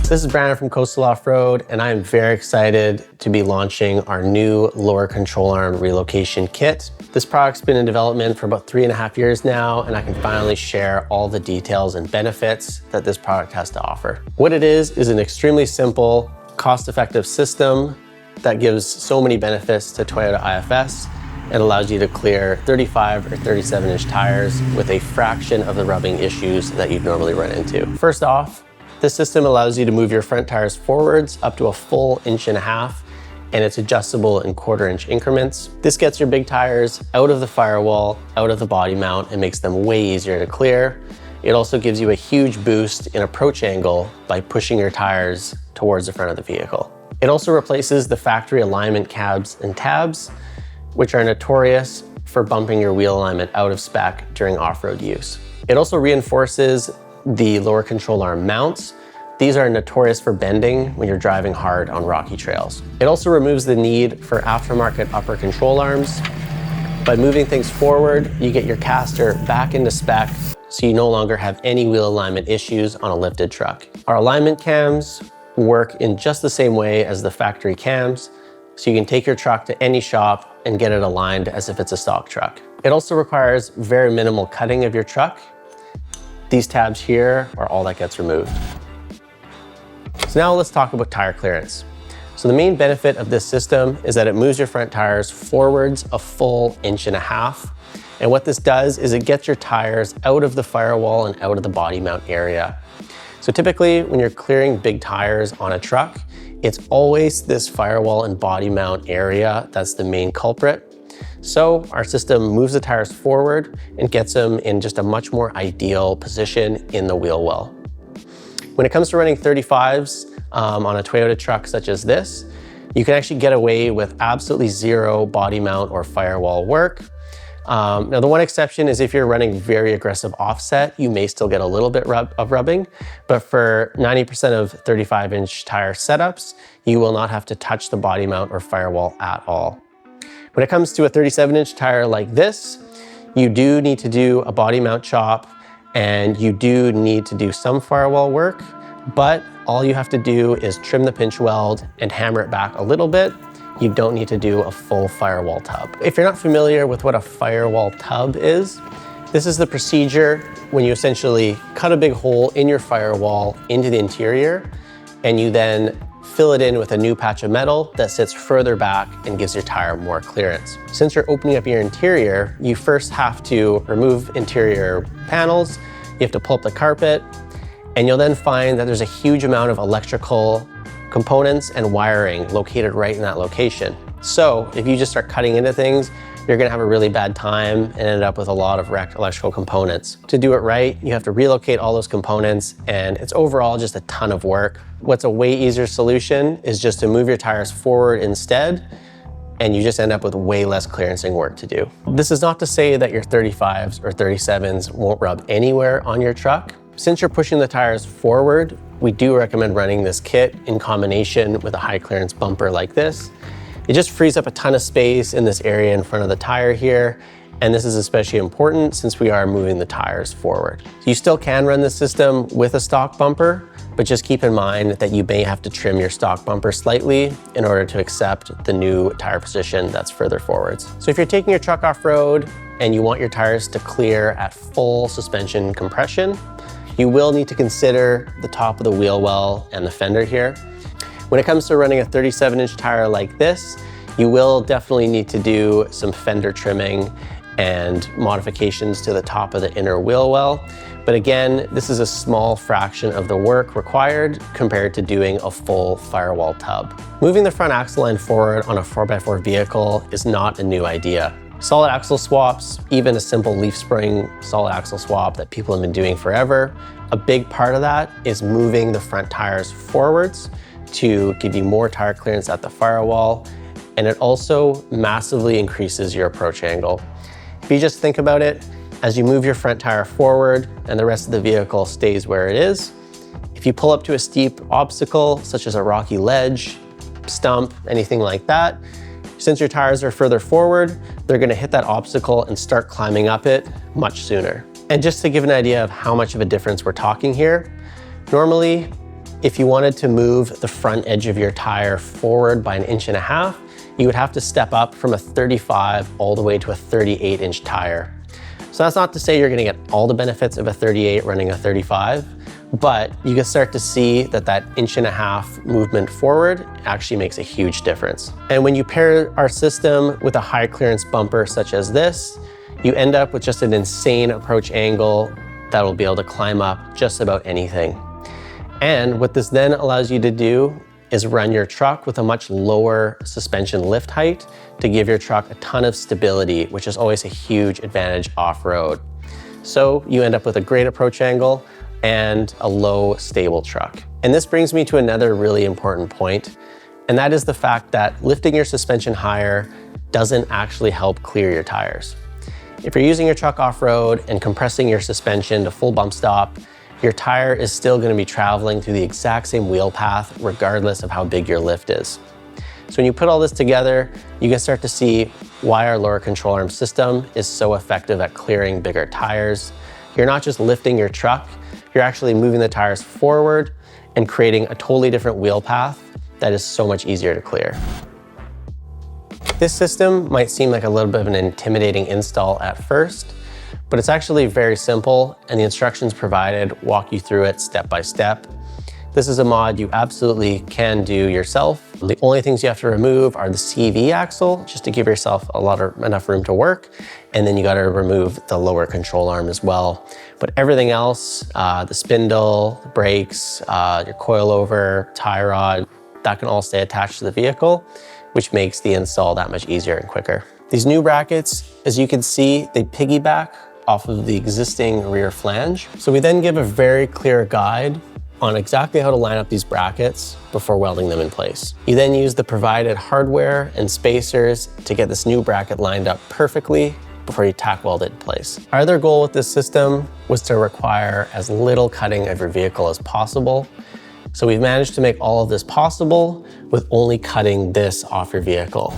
This is Brandon from Coastal Offroad, and I am very excited to be launching our new lower control arm relocation kit. This product's been in development for about 3.5 years now, and I can finally share all the details and benefits that this product has to offer. What it is an extremely simple, cost-effective system that gives so many benefits to Toyota IFS. It allows you to clear 35 or 37-inch tires with a fraction of the rubbing issues that you'd normally run into. First off, this system allows you to move your front tires forwards up to a full 1.5 inches, and it's adjustable in 1/4-inch increments. This gets your big tires out of the firewall, out of the body mount, and makes them way easier to clear. It also gives you a huge boost in approach angle by pushing your tires towards the front of the vehicle. It also replaces the factory alignment cabs and tabs, which are notorious for bumping your wheel alignment out of spec during off-road use. It also reinforces the lower control arm mounts. These are notorious for bending when you're driving hard on rocky trails. It also removes the need for aftermarket upper control arms. By moving things forward, you get your caster back into spec, so you no longer have any wheel alignment issues on a lifted truck. Our alignment cams work in just the same way as the factory cams, so you can take your truck to any shop and get it aligned as if it's a stock truck. It also requires very minimal cutting of your truck. These tabs here are all that gets removed. So now let's talk about tire clearance. So the main benefit of this system is that it moves your front tires forwards a full 1.5 inches. And what this does is it gets your tires out of the firewall and out of the body mount area. So typically when you're clearing big tires on a truck, it's always this firewall and body mount area that's the main culprit. So our system moves the tires forward and gets them in just a much more ideal position in the wheel well. When it comes to running 35s on a Toyota truck such as this, you can actually get away with absolutely zero body mount or firewall work. Now the one exception is if you're running very aggressive offset, you may still get a little bit of rubbing, but for 90% of 35-inch tire setups, you will not have to touch the body mount or firewall at all. When it comes to a 37-inch tire like this, you do need to do a body mount chop and you do need to do some firewall work, but all you have to do is trim the pinch weld and hammer it back a little bit. You don't need to do a full firewall tub. If you're not familiar with what a firewall tub is, this is the procedure when you essentially cut a big hole in your firewall into the interior, and you then fill it in with a new patch of metal that sits further back and gives your tire more clearance. Since you're opening up your interior, you first have to remove interior panels, you have to pull up the carpet, and you'll then find that there's a huge amount of electrical components and wiring located right in that location. So if you just start cutting into things, you're gonna have a really bad time and end up with a lot of wrecked electrical components. To do it right, you have to relocate all those components, and it's overall just a ton of work. What's a way easier solution is just to move your tires forward instead, and you just end up with way less clearancing work to do. This is not to say that your 35s or 37s won't rub anywhere on your truck. Since you're pushing the tires forward, we do recommend running this kit in combination with a high clearance bumper like this. It just frees up a ton of space in this area in front of the tire here, and this is especially important since we are moving the tires forward. You still can run the system with a stock bumper, but just keep in mind that you may have to trim your stock bumper slightly in order to accept the new tire position that's further forwards. So if you're taking your truck off-road and you want your tires to clear at full suspension compression, you will need to consider the top of the wheel well and the fender here. When it comes to running a 37-inch tire like this, you will definitely need to do some fender trimming and modifications to the top of the inner wheel well. But again, this is a small fraction of the work required compared to doing a full firewall tub. Moving the front axle line forward on a 4x4 vehicle is not a new idea. Solid axle swaps, even a simple leaf spring solid axle swap that people have been doing forever, a big part of that is moving the front tires forwards to give you more tire clearance at the firewall, and it also massively increases your approach angle. If you just think about it, as you move your front tire forward and the rest of the vehicle stays where it is, if you pull up to a steep obstacle, such as a rocky ledge, stump, anything like that, since your tires are further forward, they're gonna hit that obstacle and start climbing up it much sooner. And just to give an idea of how much of a difference we're talking here, normally If you wanted to move the front edge of your tire forward by 1.5 inches, you would have to step up from a 35 all the way to a 38-inch tire. So that's not to say you're gonna get all the benefits of a 38 running a 35, but you can start to see that 1.5 inch movement forward actually makes a huge difference. And when you pair our system with a high clearance bumper such as this, you end up with just an insane approach angle that will be able to climb up just about anything. And what this then allows you to do is run your truck with a much lower suspension lift height to give your truck a ton of stability, which is always a huge advantage off-road. So you end up with a great approach angle and a low, stable truck. And this brings me to another really important point, and that is the fact that lifting your suspension higher doesn't actually help clear your tires. If you're using your truck off-road and compressing your suspension to full bump stop, your tire is still going to be traveling through the exact same wheel path regardless of how big your lift is. So when you put all this together, you can start to see why our lower control arm system is so effective at clearing bigger tires. You're not just lifting your truck, you're actually moving the tires forward and creating a totally different wheel path that is so much easier to clear. This system might seem like a little bit of an intimidating install at first, but it's actually very simple, and the instructions provided walk you through it step by step. This is a mod you absolutely can do yourself. The only things you have to remove are the CV axle, just to give yourself enough room to work, and then you got to remove the lower control arm as well. But everything else, the spindle, the brakes, your coilover, tie rod, that can all stay attached to the vehicle, which makes the install that much easier and quicker. These new brackets, as you can see, they piggyback off of the existing rear flange. So we then give a very clear guide on exactly how to line up these brackets before welding them in place. You then use the provided hardware and spacers to get this new bracket lined up perfectly before you tack weld it in place. Our other goal with this system was to require as little cutting of your vehicle as possible. So we've managed to make all of this possible with only cutting this off your vehicle.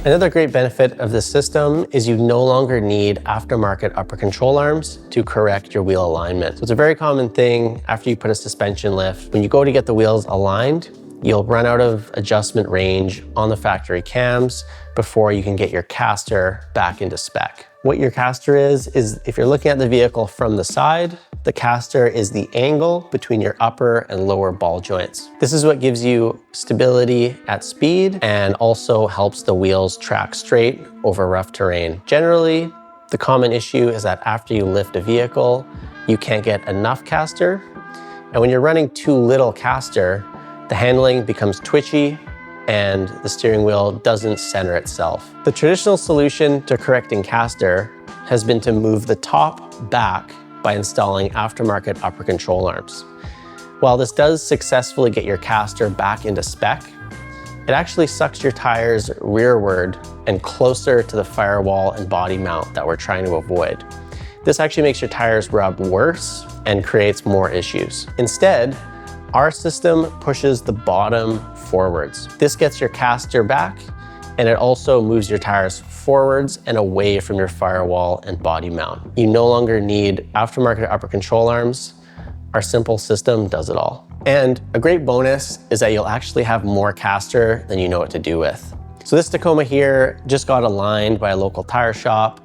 Another great benefit of this system is you no longer need aftermarket upper control arms to correct your wheel alignment. So it's a very common thing after you put a suspension lift. When you go to get the wheels aligned, you'll run out of adjustment range on the factory cams before you can get your caster back into spec. What your caster is if you're looking at the vehicle from the side, the caster is the angle between your upper and lower ball joints. This is what gives you stability at speed and also helps the wheels track straight over rough terrain. Generally, the common issue is that after you lift a vehicle, you can't get enough caster. And when you're running too little caster, the handling becomes twitchy and the steering wheel doesn't center itself. The traditional solution to correcting caster has been to move the top back by installing aftermarket upper control arms. While this does successfully get your caster back into spec, it actually sucks your tires rearward and closer to the firewall and body mount that we're trying to avoid. This actually makes your tires rub worse and creates more issues. Instead, our system pushes the bottom forwards. This gets your caster back, and it also moves your tires forwards and away from your firewall and body mount. You no longer need aftermarket upper control arms. Our simple system does it all. And a great bonus is that you'll actually have more caster than you know what to do with. So this Tacoma here just got aligned by a local tire shop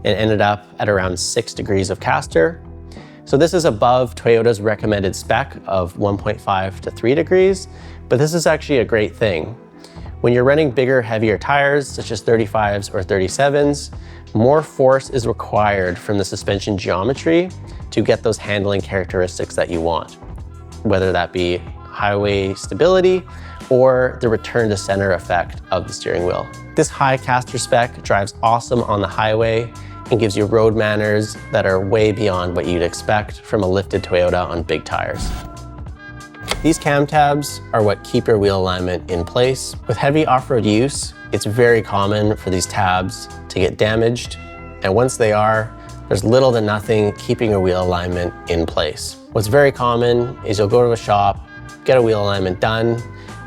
and ended up at around 6 degrees of caster. So this is above Toyota's recommended spec of 1.5 to 3 degrees, but this is actually a great thing. When you're running bigger, heavier tires, such as 35s or 37s, more force is required from the suspension geometry to get those handling characteristics that you want, whether that be highway stability or the return to center effect of the steering wheel. This high caster spec drives awesome on the highway and gives you road manners that are way beyond what you'd expect from a lifted Toyota on big tires. These cam tabs are what keep your wheel alignment in place. With heavy off-road use, it's very common for these tabs to get damaged, and once they are, there's little to nothing keeping your wheel alignment in place. What's very common is you'll go to a shop, get a wheel alignment done,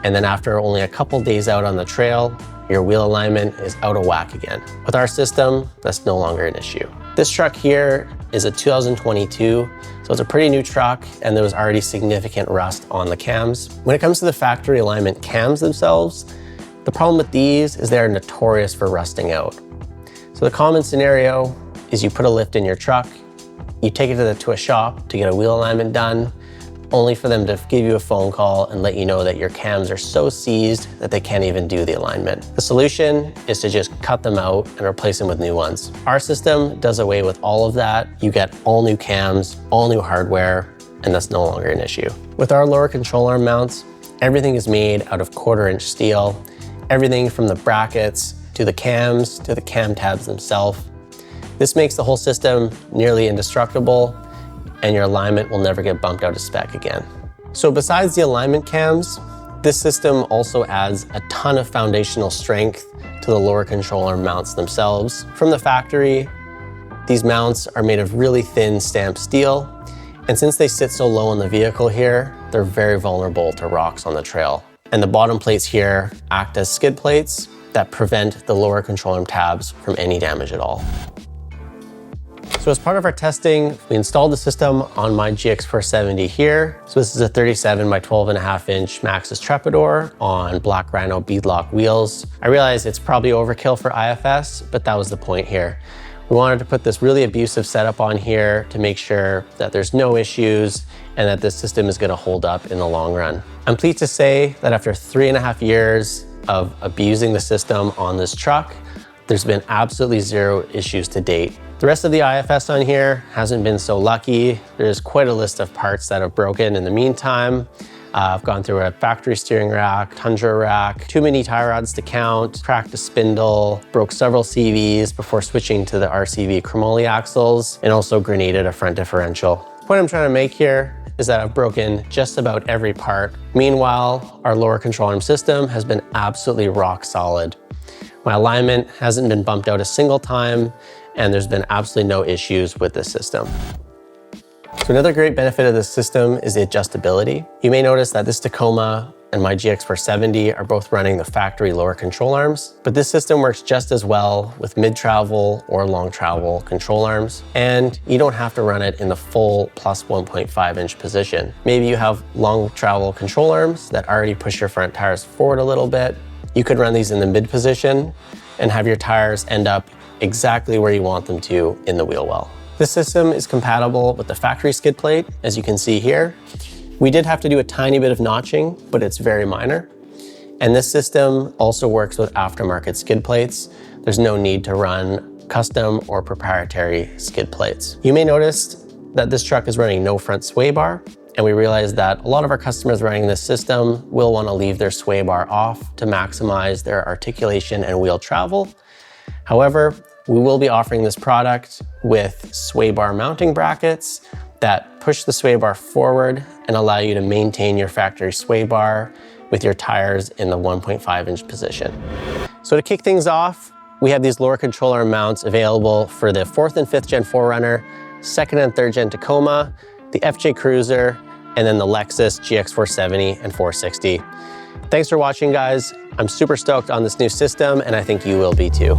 and then after only a couple days out on the trail, your wheel alignment is out of whack again. With our system, that's no longer an issue. This truck here is a 2022, so it's a pretty new truck, and there was already significant rust on the cams. When it comes to the factory alignment cams themselves, the problem with these is they're notorious for rusting out. So the common scenario is you put a lift in your truck, you take it to a shop to get a wheel alignment done, only for them to give you a phone call and let you know that your cams are so seized that they can't even do the alignment. The solution is to just cut them out and replace them with new ones. Our system does away with all of that. You get all new cams, all new hardware, and that's no longer an issue. With our lower control arm mounts, everything is made out of 1/4-inch steel. Everything from the brackets to the cams to the cam tabs themselves. This makes the whole system nearly indestructible, and your alignment will never get bumped out of spec again. So besides the alignment cams, this system also adds a ton of foundational strength to the lower control arm mounts themselves. From the factory, these mounts are made of really thin stamped steel, and since they sit so low in the vehicle here, they're very vulnerable to rocks on the trail. And the bottom plates here act as skid plates that prevent the lower control arm tabs from any damage at all. So as part of our testing, we installed the system on my GX470 here. So this is a 37 by 12.5-inch Maxxis Trepador on Black Rhino beadlock wheels. I realize it's probably overkill for IFS, but that was the point here. We wanted to put this really abusive setup on here to make sure that there's no issues and that this system is gonna hold up in the long run. I'm pleased to say that after 3.5 years of abusing the system on this truck, there's been absolutely zero issues to date. The rest of the IFS on here hasn't been so lucky. There's quite a list of parts that have broken in the meantime. I've gone through a factory steering rack, tundra rack, too many tie rods to count, cracked a spindle, broke several CVs before switching to the RCV chromoly axles, and also grenaded a front differential. The point I'm trying to make here is that I've broken just about every part. Meanwhile, our lower control arm system has been absolutely rock solid. My alignment hasn't been bumped out a single time, and there's been absolutely no issues with this system. So another great benefit of this system is the adjustability. You may notice that this Tacoma and my GX470 are both running the factory lower control arms, but this system works just as well with mid-travel or long travel control arms, and you don't have to run it in the full plus 1.5-inch position. Maybe you have long travel control arms that already push your front tires forward a little bit. You could run these in the mid position and have your tires end up exactly where you want them to in the wheel well. This system is compatible with the factory skid plate, as you can see here. We did have to do a tiny bit of notching, but it's very minor. And this system also works with aftermarket skid plates. There's no need to run custom or proprietary skid plates. You may notice that this truck is running no front sway bar, and we realized that a lot of our customers running this system will want to leave their sway bar off to maximize their articulation and wheel travel. However, we will be offering this product with sway bar mounting brackets that push the sway bar forward and allow you to maintain your factory sway bar with your tires in the 1.5-inch position. So to kick things off, we have these lower control arm mounts available for the 4th and 5th gen 4Runner, 2nd and 3rd gen Tacoma, the FJ Cruiser, and then the Lexus GX470 and 460. Thanks for watching, guys. I'm super stoked on this new system, and I think you will be too.